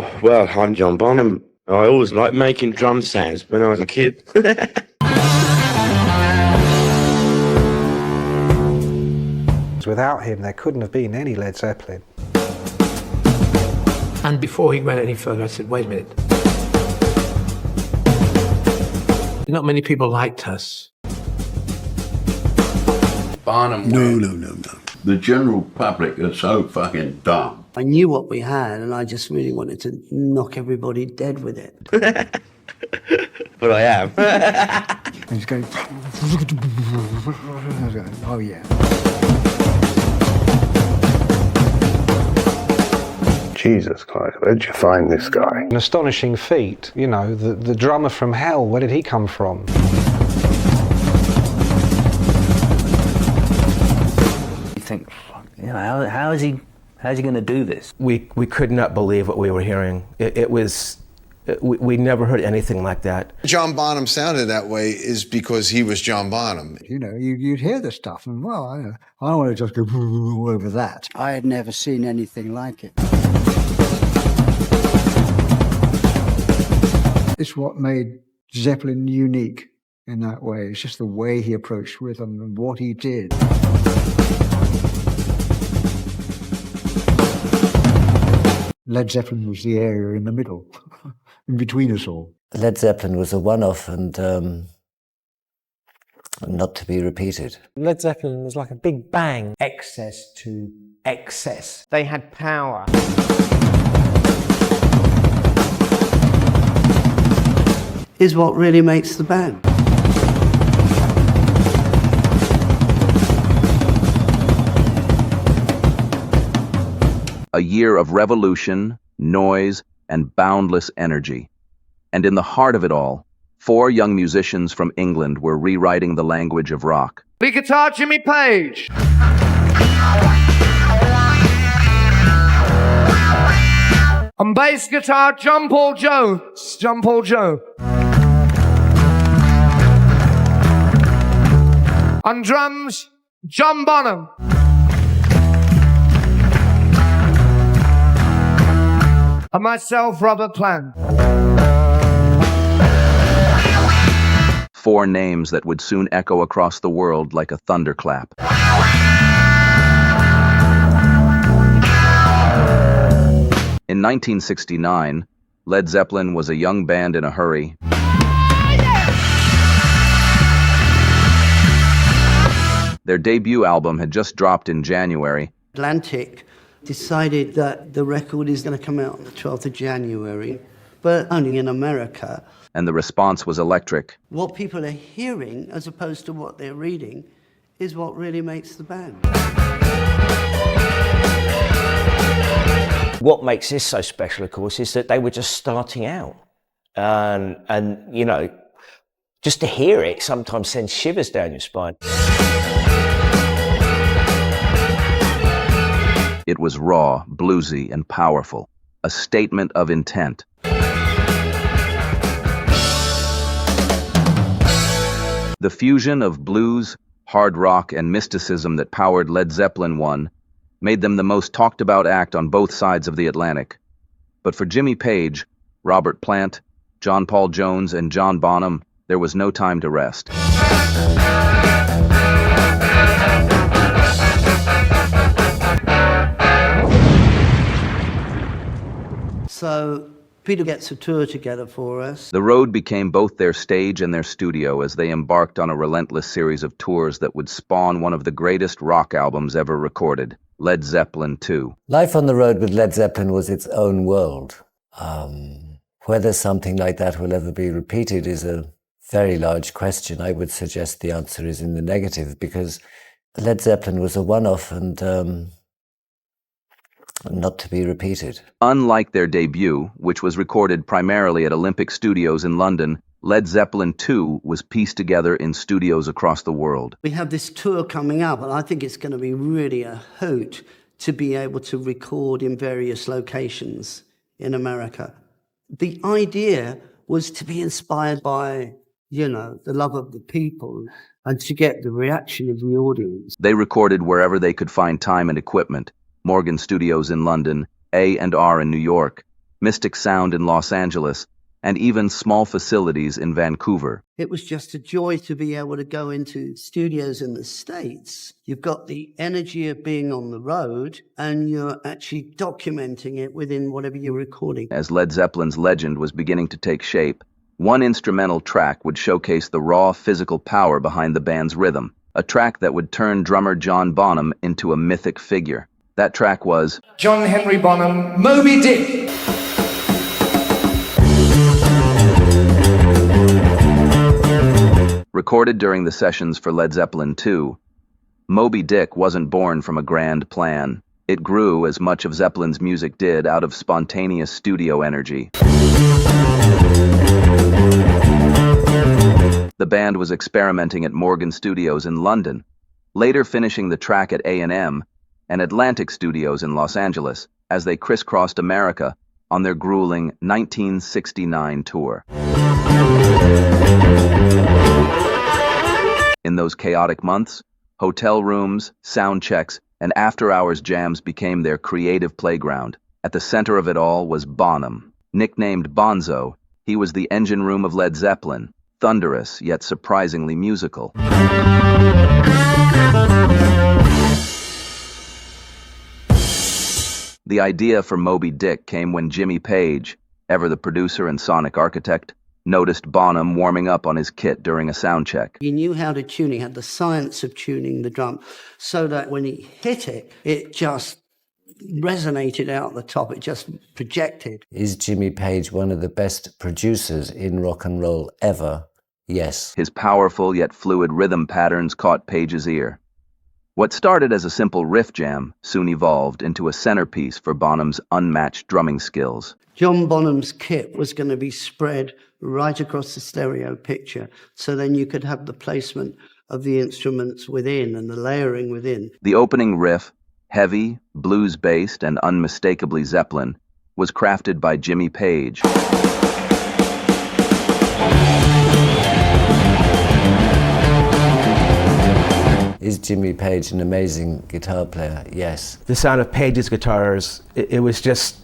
Oh, well, I'm John Bonham. I always liked making drum sounds when I was a kid. Without him, there couldn't have been any Led Zeppelin. And before he went any further, I said, wait a minute. Not many people liked us. Bonham. No. The general public are so fucking dumb. I knew what we had, and I just really wanted to knock everybody dead with it. But I am. And he's going, oh yeah. Jesus Christ, where'd you find this guy? An astonishing feat, you know, the drummer from hell, where did he come from? You think, you know, how is he going to do this? We could not believe what we were hearing. It was, we never heard anything like that. John Bonham sounded that way is because he was John Bonham. You know, you'd hear the stuff, and well, I don't want to just go over that. I had never seen anything like it. It's what made Zeppelin unique in that way. It's just the way he approached rhythm and what he did. Led Zeppelin was the area in the middle, in between us all. Led Zeppelin was a one-off and not to be repeated. Led Zeppelin was like a big bang. Excess to excess. They had power. Is what really makes the band. A year of revolution, noise, and boundless energy. And in the heart of it all, 4 young musicians from England were rewriting the language of rock. Lead guitar, Jimmy Page. On bass guitar, John Paul Jones. John Paul Joe. On drums, John Bonham. And myself, Robert Plant. 4 names that would soon echo across the world like a thunderclap. In 1969, Led Zeppelin was a young band in a hurry. Their debut album had just dropped in January. Atlantic decided that the record is going to come out on the 12th of January, but only in America. And the response was electric. What people are hearing, as opposed to what they're reading, is what really makes the band. What makes this so special, of course, is that they were just starting out. And you know, just to hear it sometimes sends shivers down your spine. It was raw, bluesy, and powerful, a statement of intent. The fusion of blues, hard rock, and mysticism that powered Led Zeppelin I made them the most talked-about act on both sides of the Atlantic. But for Jimmy Page, Robert Plant, John Paul Jones, and John Bonham, there was no time to rest. So Peter gets a tour together for us. The road became both their stage and their studio as they embarked on a relentless series of tours that would spawn one of the greatest rock albums ever recorded, Led Zeppelin II. Life on the road with Led Zeppelin was its own world. Whether something like that will ever be repeated is a very large question. I would suggest the answer is in the negative, because Led Zeppelin was a one-off and not to be repeated. Unlike their debut, which was recorded primarily at Olympic Studios in London, Led Zeppelin II was pieced together in studios across the world. We have this tour coming up, and I think it's going to be really a hoot to be able to record in various locations in America. The idea was to be inspired by, you know, the love of the people and to get the reaction of the audience. They recorded wherever they could find time and equipment. Morgan Studios in London, A&R in New York, Mystic Sound in Los Angeles, and even small facilities in Vancouver. It was just a joy to be able to go into studios in the States. You've got the energy of being on the road, and you're actually documenting it within whatever you're recording. As Led Zeppelin's legend was beginning to take shape, one instrumental track would showcase the raw physical power behind the band's rhythm, a track that would turn drummer John Bonham into a mythic figure. That track was John Henry Bonham, Moby Dick. recorded during the sessions for Led Zeppelin II. Moby Dick wasn't born from a grand plan. It grew, as much of Zeppelin's music did, out of spontaneous studio energy. The band was experimenting at Morgan Studios in London, later finishing the track at A&M and Atlantic Studios in Los Angeles as they crisscrossed America on their grueling 1969 tour. In those chaotic months, hotel rooms, sound checks, and after-hours jams became their creative playground. At the center of it all was Bonham. Nicknamed Bonzo, he was the engine room of Led Zeppelin, thunderous yet surprisingly musical. The idea for Moby Dick came when Jimmy Page, ever the producer and sonic architect, noticed Bonham warming up on his kit during a sound check. He knew how to tune, he had the science of tuning the drum so that when he hit it, it just resonated out the top, it just projected. Is Jimmy Page one of the best producers in rock and roll ever? Yes. His powerful yet fluid rhythm patterns caught Page's ear. What started as a simple riff jam soon evolved into a centerpiece for Bonham's unmatched drumming skills. John Bonham's kit was going to be spread right across the stereo picture, so then you could have the placement of the instruments within and the layering within. The opening riff, heavy, blues-based, and unmistakably Zeppelin, was crafted by Jimmy Page. Is Jimmy Page an amazing guitar player? Yes. The sound of Page's guitars, it was just,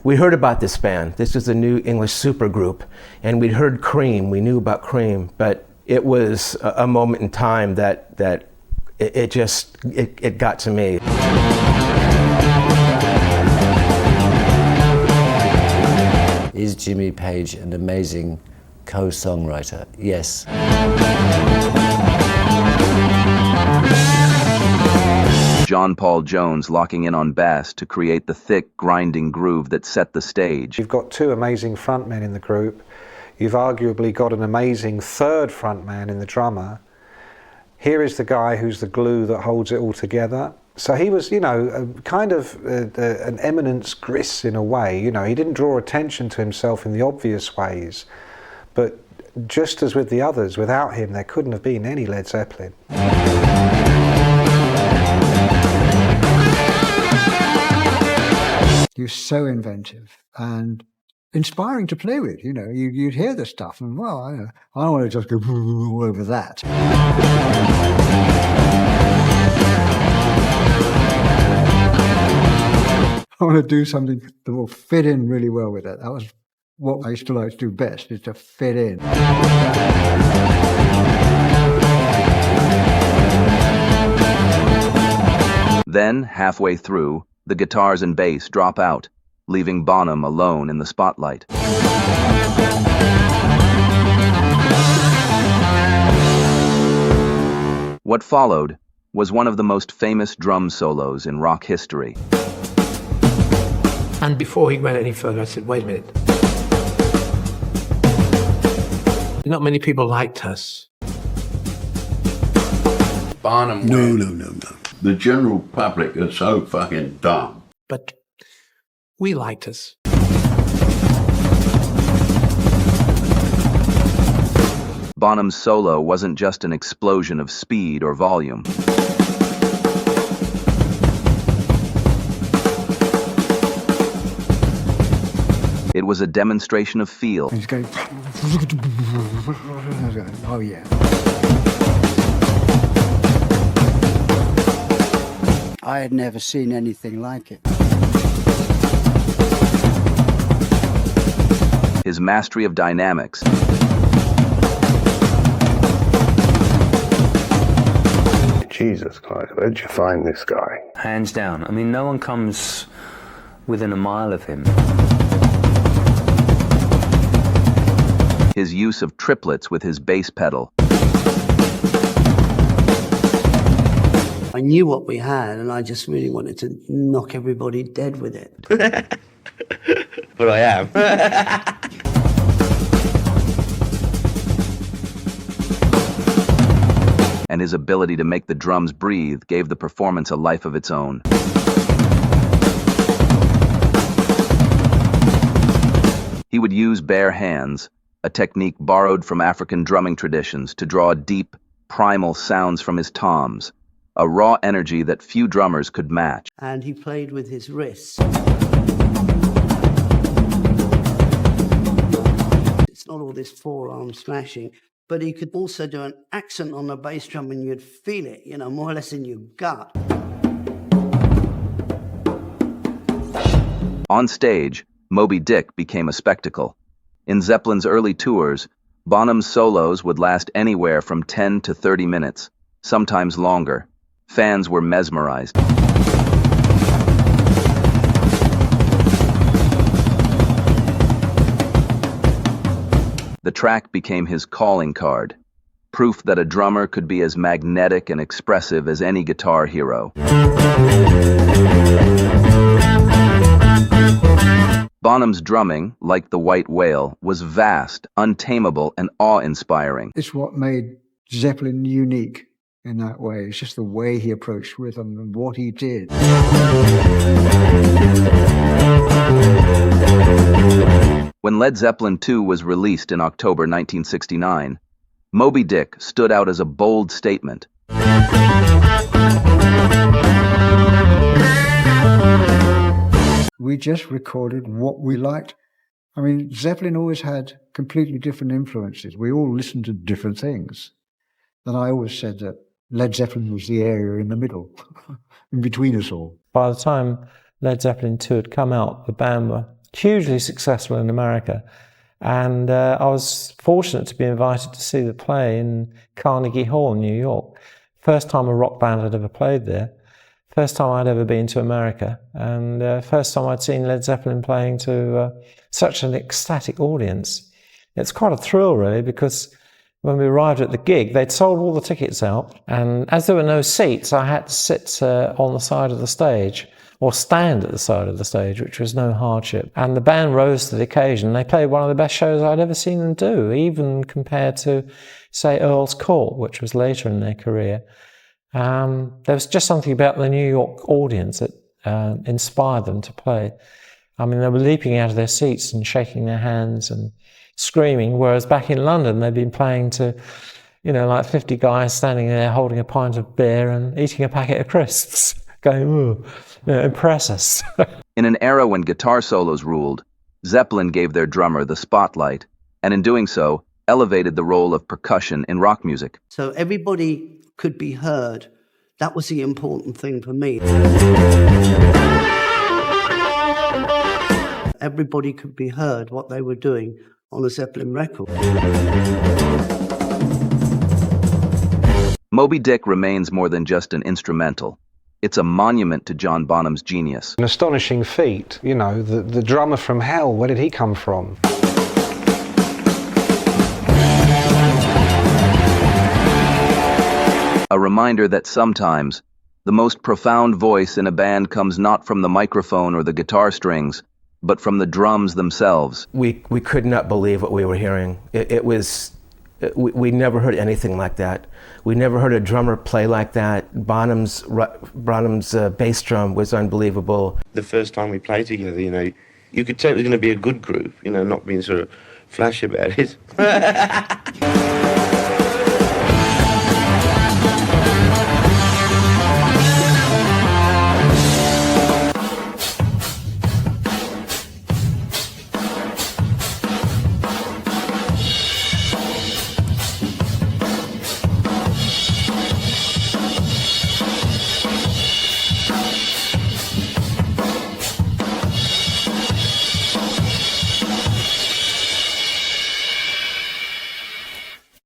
we heard about this band. This was a new English supergroup, and we'd heard Cream, we knew about Cream, but it was a moment in time that it got to me. Is Jimmy Page an amazing co-songwriter? Yes. John Paul Jones locking in on bass to create the thick, grinding groove that set the stage. You've got two amazing frontmen in the group. You've arguably got an amazing third frontman in the drummer. Here is the guy who's the glue that holds it all together. So he was, you know, kind of an eminence gris in a way. You know, he didn't draw attention to himself in the obvious ways. But just as with the others, without him, there couldn't have been any Led Zeppelin. He was so inventive and inspiring to play with. You know, you'd hear the stuff and, well, I want to just go all over that. I want to do something that will fit in really well with it. That was what I used to like to do best, is to fit in. Then, halfway through, the guitars and bass drop out, leaving Bonham alone in the spotlight. What followed was one of the most famous drum solos in rock history. And before he went any further, I said, wait a minute. Not many people liked us. Bonham. No. The general public are so fucking dumb. But we liked us. Bonham's solo wasn't just an explosion of speed or volume. It was a demonstration of feel. He's going, oh yeah. I had never seen anything like it. His mastery of dynamics, Jesus Christ, where'd you find this guy? Hands down. I mean, no one comes within a mile of him. his use of triplets with his bass pedal. I knew what we had, and I just really wanted to knock everybody dead with it. But I am. And his ability to make the drums breathe gave the performance a life of its own. He would use bare hands, a technique borrowed from African drumming traditions, to draw deep, primal sounds from his toms, a raw energy that few drummers could match. And he played with his wrists. It's not all this forearm smashing, but he could also do an accent on the bass drum and you'd feel it, you know, more or less in your gut. On stage, Moby Dick became a spectacle. In Zeppelin's early tours, Bonham's solos would last anywhere from 10 to 30 minutes, sometimes longer. Fans were mesmerized. The track became his calling card, proof that a drummer could be as magnetic and expressive as any guitar hero. Bonham's drumming, like the white whale, was vast, untamable, and awe-inspiring. It's what made Zeppelin unique in that way. It's just the way he approached rhythm and what he did. When Led Zeppelin II was released in October 1969, Moby Dick stood out as a bold statement. We just recorded what we liked. I mean, Zeppelin always had completely different influences. We all listened to different things. And I always said that Led Zeppelin was the area in the middle, in between us all. By the time Led Zeppelin II had come out, the band were hugely successful in America. And I was fortunate to be invited to see the play in Carnegie Hall in New York. First time a rock band had ever played there. First time I'd ever been to America. And first time I'd seen Led Zeppelin playing to such an ecstatic audience. It's quite a thrill, really, because when we arrived at the gig, they'd sold all the tickets out. And as there were no seats, I had to sit on the side of the stage, or stand at the side of the stage, which was no hardship. And the band rose to the occasion. They played one of the best shows I'd ever seen them do, even compared to, say, Earl's Court, which was later in their career. There was just something about the New York audience that inspired them to play. I mean, they were leaping out of their seats and shaking their hands and screaming, whereas back in London, they'd been playing to, you know, like 50 guys standing there holding a pint of beer and eating a packet of crisps, going, ooh, you know, impress us. In an era when guitar solos ruled, Zeppelin gave their drummer the spotlight, and in doing so, elevated the role of percussion in rock music. So everybody could be heard. That was the important thing for me. Everybody could be heard what they were doing on a Zeppelin record. Moby Dick remains more than just an instrumental. It's a monument to John Bonham's genius. An astonishing feat. You know, the drummer from hell, where did he come from? A reminder that sometimes the most profound voice in a band comes not from the microphone or the guitar strings, but from the drums themselves. We could not believe what we were hearing. We never heard anything like that. We never heard a drummer play like that. Bonham's bass drum was unbelievable. The first time we played together, you know, you could tell it was going to be a good group, you know, not being sort of flashy about it.